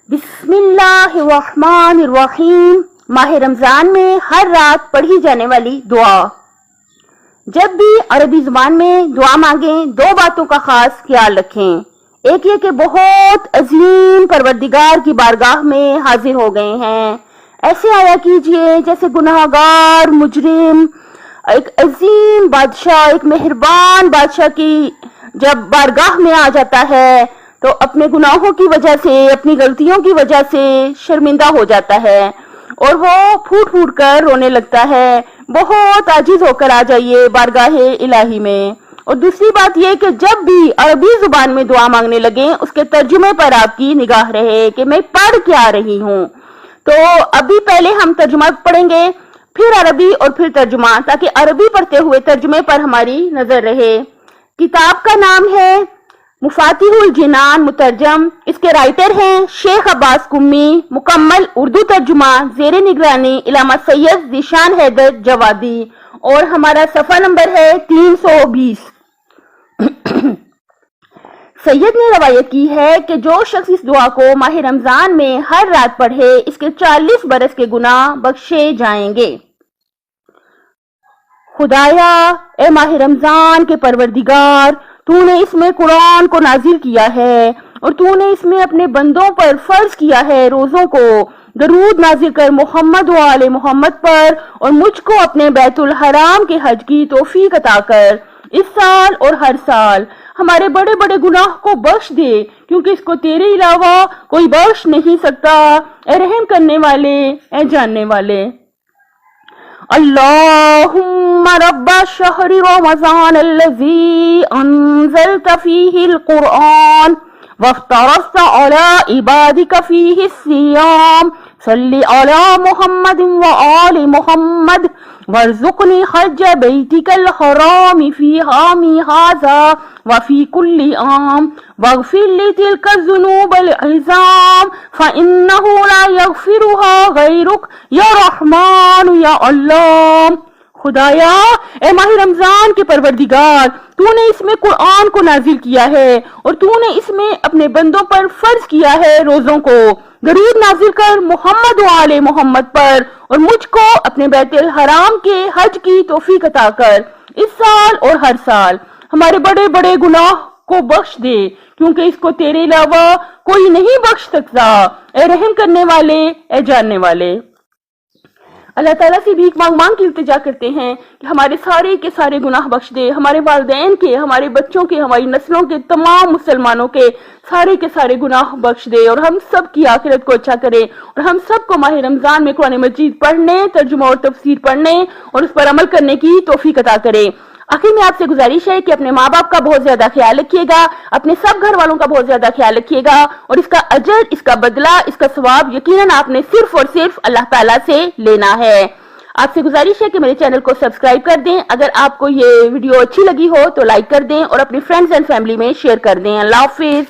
بسم اللہ الرحمن الرحیم۔ ماہ رمضان میں ہر رات پڑھی جانے والی دعا۔ جب بھی عربی زبان میں دعا مانگیں دو باتوں کا خاص خیال رکھیں۔ ایک یہ کہ بہت عظیم پروردگار کی بارگاہ میں حاضر ہو گئے ہیں، ایسے آیا کیجئے جیسے گناہگار مجرم ایک عظیم بادشاہ، ایک مہربان بادشاہ کی جب بارگاہ میں آ جاتا ہے تو اپنے گناہوں کی وجہ سے، اپنی غلطیوں کی وجہ سے شرمندہ ہو جاتا ہے اور وہ پھوٹ پھوٹ کر رونے لگتا ہے۔ بہت عاجز ہو کر آ جائیے بارگاہ الہی میں۔ اور دوسری بات یہ کہ جب بھی عربی زبان میں دعا مانگنے لگیں اس کے ترجمے پر آپ کی نگاہ رہے کہ میں پڑھ کیا رہی ہوں۔ تو ابھی پہلے ہم ترجمہ پڑھیں گے، پھر عربی اور پھر ترجمہ، تاکہ عربی پڑھتے ہوئے ترجمے پر ہماری نظر رہے۔ کتاب کا نام ہے مفاتیح الجنان مترجم، اس کے رائٹر ہیں شیخ عباس قمی، مکمل اردو ترجمہ زیر نگرانی علامہ سید ذیشان حیدر جوادی، اور ہمارا صفحہ نمبر ہے 320۔ سید نے روایت کی ہے کہ جو شخص اس دعا کو ماہ رمضان میں ہر رات پڑھے اس کے 40 برس کے گناہ بخشے جائیں گے۔ خدایا، اے ماہ رمضان کے پروردگار، تو نے اس میں قرآن کو نازل کیا ہے اور تو نے اس میں اپنے بندوں پر فرض کیا ہے روزوں کو۔ درود نازل کر محمد و آل محمد پر اور مجھ کو اپنے بیت الحرام کے حج کی توفیق عطا کر۔ اس سال اور ہر سال ہمارے بڑے بڑے گناہ کو بخش دے، کیونکہ اس کو تیرے علاوہ کوئی بخش نہیں سکتا۔ اے رحم کرنے والے، اے جاننے والے۔ اللہم رب شہر رمضان الذی انزلت فیہ القرآن وافترضت علی عبادک فیہ الصیام صلی علی محمد وآل محمد وارزقنی حج بیتک الحرام فی عامی ھذا وفی کل عام واغفر لی تلک الذنوب العظام فإنہ لا یغفرها غیرک یا رحمان یا اللہ۔ خدایا، اے ماہ رمضان کے پروردگار، تو نے اس میں قرآن کو نازل کیا ہے اور تو نے اس میں اپنے بندوں پر فرض کیا ہے روزوں کو۔ درود نازل کر محمد و آل محمد پر اور مجھ کو اپنے بیت الحرام کے حج کی توفیق عطا کر۔ اس سال اور ہر سال ہمارے بڑے بڑے گناہ کو بخش دے، کیونکہ اس کو تیرے علاوہ کوئی نہیں بخش سکتا۔ اے رحم کرنے والے، اے جاننے والے۔ اللہ تعالیٰ سے بھیک مانگ مانگ کے التجا کرتے ہیں کہ ہمارے سارے کے سارے گناہ بخش دے، ہمارے والدین کے، ہمارے بچوں کے، ہماری نسلوں کے، تمام مسلمانوں کے سارے گناہ بخش دے اور ہم سب کی آخرت کو اچھا کرے، اور ہم سب کو ماہ رمضان میں قرآن مجید پڑھنے، ترجمہ اور تفسیر پڑھنے اور اس پر عمل کرنے کی توفیق عطا کرے۔ آخر میں آپ سے گزارش ہے کہ اپنے ماں باپ کا بہت زیادہ خیال رکھیے گا، اپنے سب گھر والوں کا بہت زیادہ خیال رکھیے گا، اور اس کا اجر، اس کا بدلہ، اس کا ثواب یقیناً آپ نے صرف اور صرف اللہ تعالیٰ سے لینا ہے۔ آپ سے گزارش ہے کہ میرے چینل کو سبسکرائب کر دیں، اگر آپ کو یہ ویڈیو اچھی لگی ہو تو لائک کر دیں اور اپنی فرینڈز اینڈ فیملی میں شیئر کر دیں۔ اللہ حافظ۔